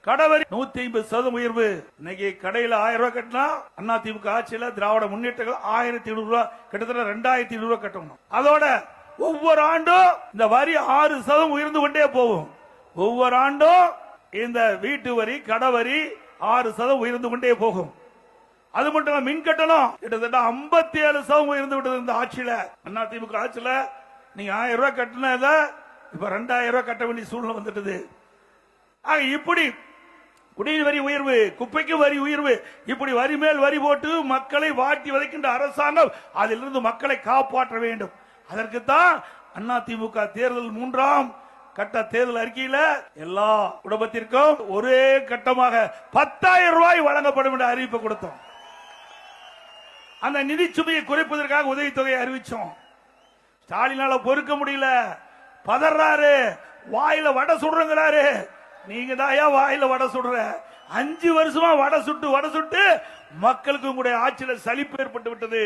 கடவரி 150% உயர்வு. இன்னைக்கு கடையில 1000 ரூபாய் கட்டினா அதிமுக ஆட்சியில திராவிட முன்னேற்ற 1500 ரூபாய், கிட்டத்தட்ட 2200 ரூபாய் கட்டணும். அதோட ஒவ்வொரு ஆண்டும் இந்த வரி 6% உயர்ந்து கொண்டே போகும். ஒவ்வொரு ஆண்டும் இந்த வீட்டு வரி, கடவரி 6% உயர்ந்து கொண்டே போகும். அது மட்டும் இல்ல, மின் கட்டணம் கிட்டத்தட்ட 57% உயர்ந்து விட்டது இந்த ஆட்சியில. அதிமுக ஆட்சியில நீங்க 1000 ரூபாய் கட்டினத இப்ப 2000 ரூபாய் கட்ட வேண்டிய சூழ்நிலை வந்துட்டது. இப்படி குடிநீர் வரி உயர்வு, குப்பைக்கு வரி உயர்வு, இப்படி வரி மேல் வரி போட்டு மக்களை வாட்டி வதைக்கின்ற அரசாங்கம் அதிலிருந்து மக்களை காப்பாற்ற வேண்டும். அதற்குத்தான் அதிமுக தேர்தல் 3ஆம் கட்ட தேர்தல் அறிக்கையில எல்லா குடும்பத்திற்கும் ஒரே கட்டமாக 10,000 ரூபாய் வழங்கப்படும் என்ற அறிவிப்பை கொடுத்தோம். அந்த நிதி சுமையை குறைப்பதற்காக உதவித்தொகையை அறிவிச்சோம். ஸ்டாலினால பொறுக்க முடியல, பதறாரு, வாயில வடை சுடுறாரு. நீங்க தான் வாயில வடை சுடுற. 5 வருஷமா வடை சுட்டு மக்களுக்கு உங்களுடைய ஆட்சியில் சலிப்பு ஏற்பட்டு விட்டது.